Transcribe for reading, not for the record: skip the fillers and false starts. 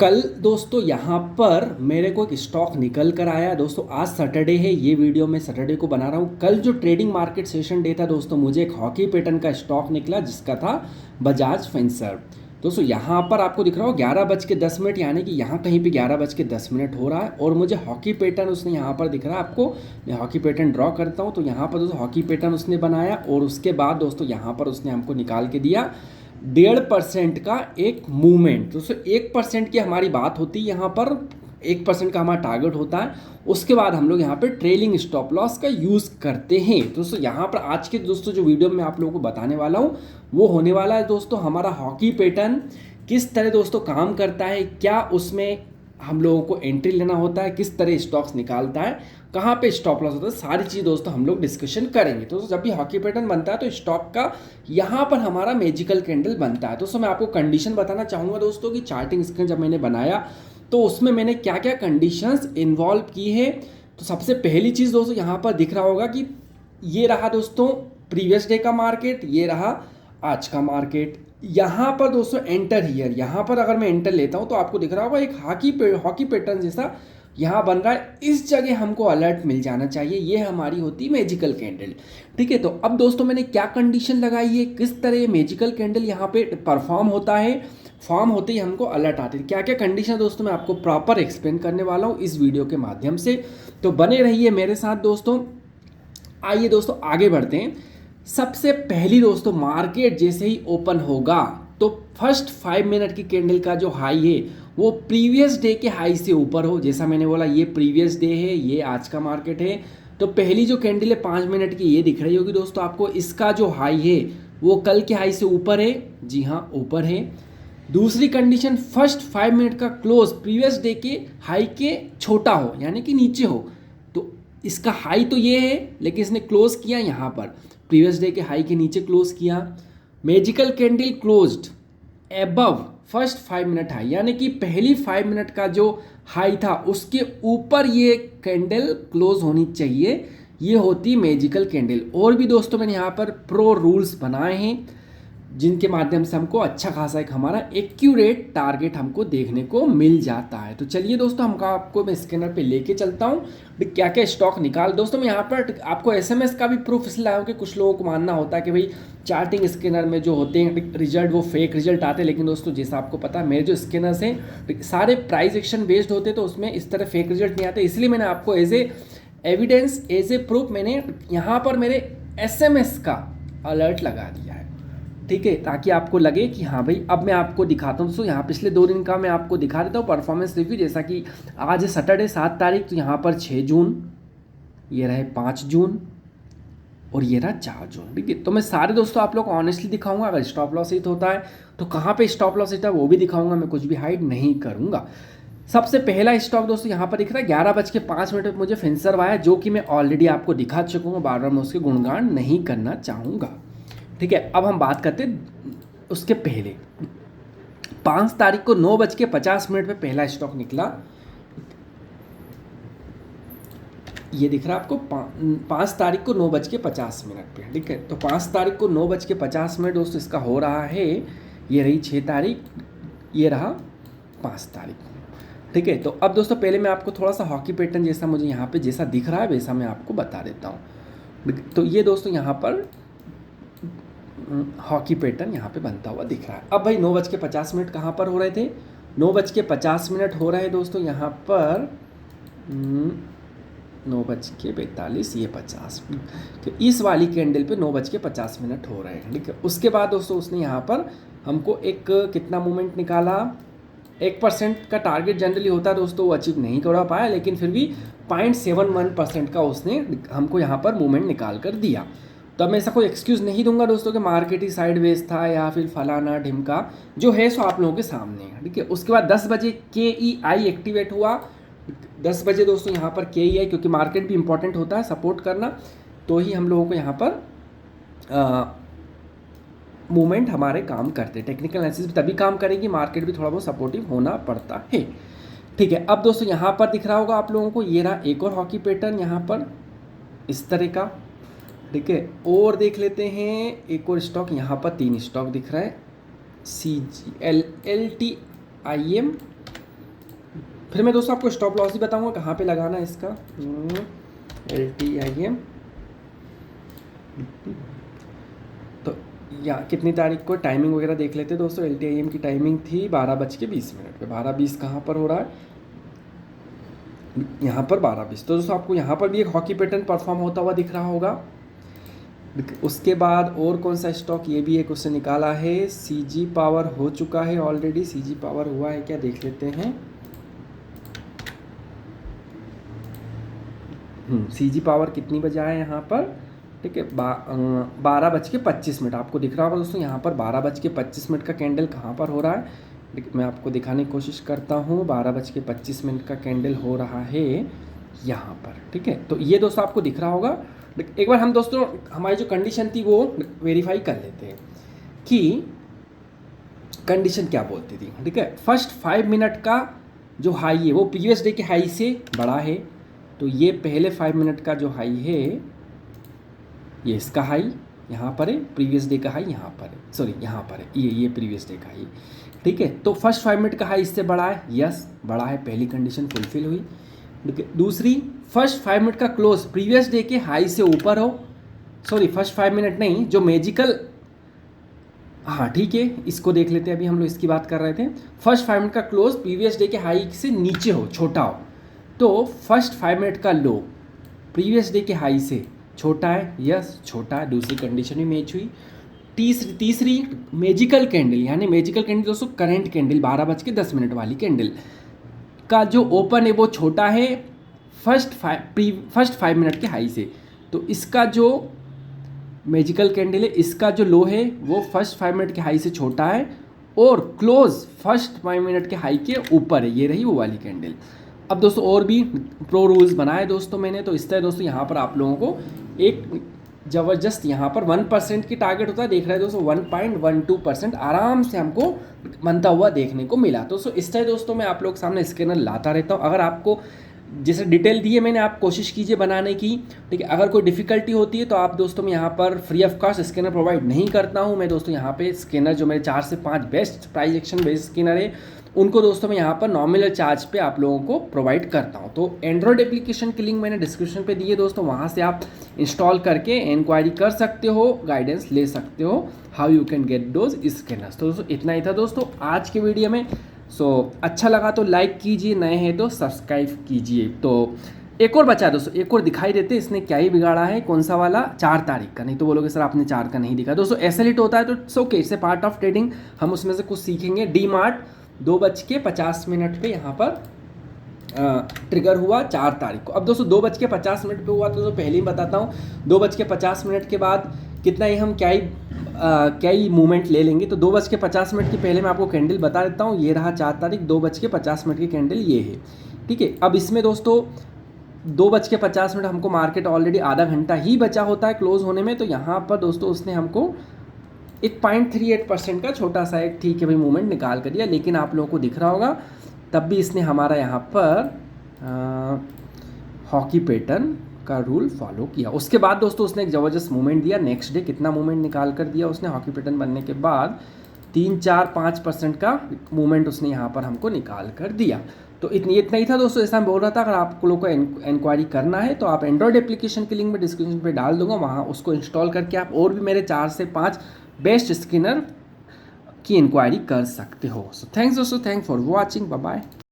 कल दोस्तों यहाँ पर मेरे को एक स्टॉक निकल कर आया दोस्तों। आज सैटरडे है, ये वीडियो मैं सैटरडे को बना रहा हूँ। कल जो ट्रेडिंग मार्केट सेशन डे था दोस्तों, मुझे एक हॉकी पैटर्न का स्टॉक निकला जिसका था बजाज फिंसर्व। दोस्तों यहाँ पर आपको दिख रहा हो 11:10, यानी कि यहाँ कहीं पे 11:10 हो रहा है और मुझे हॉकी पैटर्न उसने यहाँ पर दिख रहा है आपको। मैं हॉकी पैटर्न ड्रॉ करता हूँ तो यहाँ पर दोस्तों हॉकी पैटर्न उसने बनाया और उसके बाद दोस्तों यहाँ पर उसने हमको निकाल के दिया 1.5% का एक मूवमेंट। दोस्तों 1% की हमारी बात होती है यहाँ पर, 1% का हमारा टारगेट होता है। उसके बाद हम लोग यहाँ पे ट्रेलिंग स्टॉप लॉस का यूज़ करते हैं। दोस्तों यहाँ पर आज के दोस्तों जो वीडियो में आप लोगों को बताने वाला हूँ वो होने वाला है दोस्तों हमारा हॉकी पैटर्न किस तरह दोस्तों काम करता है, क्या उसमें हम लोगों को एंट्री लेना होता है, किस तरह स्टॉक्स निकालता है, कहाँ पे स्टॉप लॉस होता है, सारी चीज़ दोस्तों हम लोग डिस्कशन करेंगे। तो जब भी हॉकी पैटर्न बनता है तो स्टॉक का यहाँ पर हमारा मैजिकल कैंडल बनता है। दोस्तों मैं आपको कंडीशन बताना चाहूँगा दोस्तों कि चार्टिंग स्क्रीन जब मैंने बनाया तो उसमें मैंने क्या क्या कंडीशंस इन्वॉल्व की है। तो सबसे पहली चीज़ दोस्तों यहाँ पर दिख रहा होगा कि ये रहा दोस्तों प्रीवियस डे का मार्केट, ये रहा आज का मार्केट। यहाँ पर दोस्तों एंटर हियर, यहाँ पर अगर मैं एंटर लेता हूँ तो आपको दिख रहा होगा एक हॉकी पैटर्न जैसा यहाँ बन रहा है। इस जगह हमको अलर्ट मिल जाना चाहिए, ये हमारी होती है मैजिकल कैंडल। ठीक है, तो अब दोस्तों मैंने क्या कंडीशन लगाई है, किस तरह ये मैजिकल कैंडल यहाँ पे परफॉर्म होता है, फॉर्म होते ही हमको अलर्ट आती है, क्या क्या कंडीशन दोस्तों मैं आपको प्रॉपर एक्सप्लेन करने वाला हूँ इस वीडियो के माध्यम से। तो बने रहिए मेरे साथ दोस्तों। आइए दोस्तों आगे बढ़ते हैं। सबसे पहली दोस्तों मार्केट जैसे ही ओपन होगा तो फर्स्ट 5 मिनट की कैंडल का जो हाई है वो प्रीवियस डे के हाई से ऊपर हो। जैसा मैंने बोला ये प्रीवियस डे है, ये आज का मार्केट है। तो पहली जो कैंडल है 5 मिनट की ये दिख रही होगी दोस्तों आपको, इसका जो हाई है वो कल के हाई से ऊपर है। जी हाँ, ऊपर है। दूसरी कंडीशन, फर्स्ट 5 मिनट का क्लोज प्रीवियस डे के हाई के छोटा हो, यानी कि नीचे हो। तो इसका हाई तो ये है लेकिन इसने क्लोज किया यहाँ पर प्रीवियस डे के हाई के नीचे क्लोज किया। Magical candle closed above first 5 minute high, यानी कि पहली 5 मिनट का जो हाई था उसके ऊपर ये कैंडल क्लोज होनी चाहिए, ये होती मैजिकल कैंडल। और भी दोस्तों मैंने यहाँ पर प्रो रूल्स बनाए हैं जिनके माध्यम से हमको अच्छा खासा एक हमारा एक्यूरेट टारगेट हमको देखने को मिल जाता है। तो चलिए दोस्तों हमको आपको मैं स्कैनर पे लेके चलता हूँ क्या क्या स्टॉक निकाल। दोस्तों मैं यहाँ पर आपको एसएमएस का भी प्रूफ इसलिए लाया हूँ कि कुछ लोगों को मानना होता है कि भाई चार्टिंग स्कैनर में जो होते हैं रिजल्ट वो फेक रिजल्ट आते हैं। लेकिन दोस्तों जैसा आपको पता है मेरे जो स्कैनर्स हैं सारे प्राइस एक्शन बेस्ड होते हैं, तो उसमें इस तरह फेक रिजल्ट नहीं आते। इसलिए मैंने आपको as a evidence, as a proof मैंने यहाँ पर मेरे एसएमएस का अलर्ट लगा दिया है। ठीक है, ताकि आपको लगे कि हाँ भाई अब मैं आपको दिखाता हूँ। दोस्तों यहाँ पिछले 2 दिन का मैं आपको दिखा देता हूँ परफॉर्मेंस रिव्यू। जैसा कि आज है सैटरडे 7 तारीख, तो यहाँ पर 6 जून, ये रहे 5 जून और ये रहा 4 जून। ठीक है, तो मैं सारे दोस्तों आप लोग को ऑनेस्टली दिखाऊंगा। अगर स्टॉप लॉस हिट होता है तो कहाँ पे स्टॉप लॉस हिट है वो भी दिखाऊंगा, मैं कुछ भी हाइड नहीं करूँगा। सबसे पहला स्टॉक दोस्तों यहाँ पर दिख रहा है 11:05 पर मुझे फिंसर्व आया, जो कि मैं ऑलरेडी आपको दिखा चुका हूँ, बार बार मैं उसके गुणगान नहीं करना चाहूँगा। ठीक है, अब हम बात करते उसके पहले 5 तारीख को 9:50 पे पहला स्टॉक निकला। ये दिख रहा है आपको 5 तारीख को 9:50 पे। ठीक है, तो 5 तारीख को 9:50 दोस्तों इसका हो रहा है। ये रही 6 तारीख, ये रहा 5 तारीख। ठीक है, तो अब दोस्तों पहले मैं आपको थोड़ा सा हॉकी पैटर्न जैसा मुझे यहाँ पे जैसा दिख रहा है वैसा मैं आपको बता देता हूँ। तो ये दोस्तों यहाँ पर हॉकी पैटर्न यहाँ पे बनता हुआ दिख रहा है। अब भाई 9:50 कहाँ पर हो रहे थे, 9:50 हो रहे हैं दोस्तों यहाँ पर 9:42, ये 50। तो इस वाली कैंडल पे 9:50 हो रहे हैं। ठीक है, उसके बाद दोस्तों उसने यहाँ पर हमको एक कितना मूवमेंट निकाला, 1% का टारगेट जनरली होता है दोस्तों, वो अचीव नहीं कर पाया, लेकिन फिर भी 0.71% का उसने हमको यहाँ पर मूवमेंट निकाल कर दिया। तो अब मैं ऐसा कोई एक्सक्यूज़ नहीं दूंगा दोस्तों कि मार्केट ही साइडवेज था या फिर फलाना ढिमका, जो है सो आप लोगों के सामने है। ठीक है, उसके बाद 10 बजे KEI एक्टिवेट हुआ। 10 बजे दोस्तों यहाँ पर KEI, क्योंकि मार्केट भी इंपॉर्टेंट होता है सपोर्ट करना, तो ही हम लोगों को यहाँ पर मूवमेंट हमारे काम करते हैं। टेक्निकल एनालिसिस भी तभी काम करेगी, मार्केट भी थोड़ा बहुत सपोर्टिव होना पड़ता है। ठीक है, अब दोस्तों यहाँ पर दिख रहा होगा आप लोगों को, ये रहा एक और हॉकी पैटर्न यहाँ पर इस तरह का। ठीक है, और देख लेते हैं एक और स्टॉक, यहाँ पर 3 स्टॉक दिख रहा है, CGL, LTIM फिर मैं दोस्तों आपको स्टॉप लॉस भी बताऊंगा कहाँ पे लगाना है इसका। LTIM तो या कितनी तारीख को टाइमिंग वगैरह देख लेते हैं दोस्तों। LTIM की टाइमिंग थी 12:20 पे। 12:20 कहाँ पर हो रहा है, यहाँ पर 12:20। तो दोस्तों आपको यहाँ पर भी एक हॉकी पैटर्न परफॉर्म होता हुआ दिख रहा होगा। उसके बाद और कौन सा स्टॉक, ये भी एक उससे निकाला है। CG पावर हो चुका है ऑलरेडी, CG पावर हुआ है क्या देख लेते हैं। CG पावर कितनी बजा है यहाँ पर, ठीक है 12:25 आपको दिख रहा होगा दोस्तों। यहाँ पर 12:25 का कैंडल कहाँ पर हो रहा है, मैं आपको दिखाने की कोशिश करता हूँ। 12:25 का कैंडल हो रहा है यहाँ पर, ठीक है। तो ये दोस्तों आपको दिख रहा होगा। एक बार हम दोस्तों हमारी जो कंडीशन थी वो वेरीफाई कर लेते हैं कि कंडीशन क्या बोलती थी, ठीक है। फर्स्ट 5 मिनट का जो हाई है वो प्रीवियस डे के हाई से बड़ा है। तो ये पहले 5 मिनट का जो हाई है, ये इसका हाई यहाँ पर है, प्रीवियस डे का हाई यहाँ पर है, सॉरी यहाँ पर है, ये प्रीवियस डे का हाई, ठीक है। तो फर्स्ट 5 मिनट का हाई इससे बड़ा है, यस बड़ा है, पहली कंडीशन फुलफिल हुई। दूसरी, फर्स्ट 5 मिनट का क्लोज प्रीवियस डे के हाई से ऊपर हो, सॉरी फर्स्ट 5 मिनट नहीं, जो मैजिकल, हाँ ठीक है, इसको देख लेते हैं। अभी हम लोग इसकी बात कर रहे थे। फर्स्ट 5 मिनट का क्लोज प्रीवियस डे के हाई से नीचे हो, छोटा हो। तो फर्स्ट 5 मिनट का लो प्रीवियस डे के हाई से छोटा है, यस छोटा है, दूसरी कंडीशन भी मैच हुई। तीसरी मैजिकल कैंडल, यानी मैजिकल कैंडल दोस्तों करंट कैंडल 12:10 वाली कैंडल का जो ओपन है वो छोटा है फर्स्ट 5 मिनट के हाई से। तो इसका जो मैजिकल कैंडल है, इसका जो लो है वो फर्स्ट 5 मिनट के हाई से छोटा है और क्लोज फर्स्ट 5 मिनट के हाई के ऊपर है, ये रही वो वाली कैंडल। अब दोस्तों और भी प्रो रूल्स बनाए दोस्तों मैंने, तो इस तरह दोस्तों यहाँ पर आप लोगों को एक ज़बरदस्त यहाँ पर 1% की टारगेट होता है, देख रहे हैं दोस्तों 1.12% आराम से हमको बनता हुआ देखने को मिला। तो इस तरह दोस्तों मैं आप लोग के सामने स्कैनर लाता रहता हूँ। अगर आपको जैसे डिटेल दी है मैंने, आप कोशिश कीजिए बनाने की, ठीक है। अगर कोई डिफिकल्टी होती है तो आप दोस्तों मैं यहाँ पर free of cost scanner provide नहीं करता हूँ मैं दोस्तों। यहाँ पे स्कैनर जो मेरे 4 से 5 best price action based scanner है, उनको दोस्तों मैं यहाँ पर नॉमिनल चार्ज पे आप लोगों को प्रोवाइड करता हूँ। तो एंड्रॉयड एप्लीकेशन की लिंक मैंने डिस्क्रिप्शन पे दी है दोस्तों, वहाँ से आप इंस्टॉल करके इंक्वायरी कर सकते हो, गाइडेंस ले सकते हो, how you can get those scanners. तो दोस्तों इतना ही था दोस्तों आज के वीडियो में। अच्छा लगा तो लाइक कीजिए, नए हैं तो सब्सक्राइब कीजिए। तो एक और बचा दोस्तों, एक और दिखाई देते, इसने क्या ही बिगाड़ा है, कौन सा वाला, 4 तारीख का। नहीं तो बोलोगे सर आपने 4 का नहीं दिखा। दोस्तों ऐसे लिट होता है तो it's okay, it's a part of trading, हम उसमें से कुछ सीखेंगे। DMart 2:50 पे यहाँ पर ट्रिगर हुआ 4 तारीख को। अब दोस्तों 2:50 पे हुआ, तो पहले ही बताता हूँ 2:50 के बाद कितना ही हम क्या ही मूवमेंट ले लेंगे। तो 2:50 के पहले मैं आपको कैंडल बता देता हूँ। ये रहा 4 तारीख, 2:50 की कैंडल ये है, ठीक है। अब इसमें दोस्तों 2:50 हमको मार्केट ऑलरेडी आधा घंटा ही बचा होता है क्लोज होने में। तो यहाँ पर दोस्तों उसने हमको एक 0.38% का छोटा सा एक, ठीक है भाई, मूवमेंट निकाल कर दिया। लेकिन आप लोगों को दिख रहा होगा तब भी इसने हमारा यहाँ पर हॉकी पैटर्न का रूल फॉलो किया। उसके बाद दोस्तों उसने एक ज़बरदस्त मूवमेंट दिया। नेक्स्ट डे कितना मूवमेंट निकाल कर दिया उसने, हॉकी पैटर्न बनने के बाद 3-4-5% का मूवमेंट उसने यहाँ पर हमको निकाल कर दिया। तो इतना ही था दोस्तों, ऐसा मैं बोल रहा था। अगर आप लोगों को इंक्वायरी करना है तो आप एंड्रॉयड एप्लीकेशन की लिंक में डिस्क्रिप्शन पे डाल दूंगा, वहाँ उसको इंस्टॉल करके आप और भी मेरे 4 से 5 बेस्ट स्कैनर की इंक्वायरी कर सकते हो। सो थैंक्स दोस्तों, thank for watching, bye bye.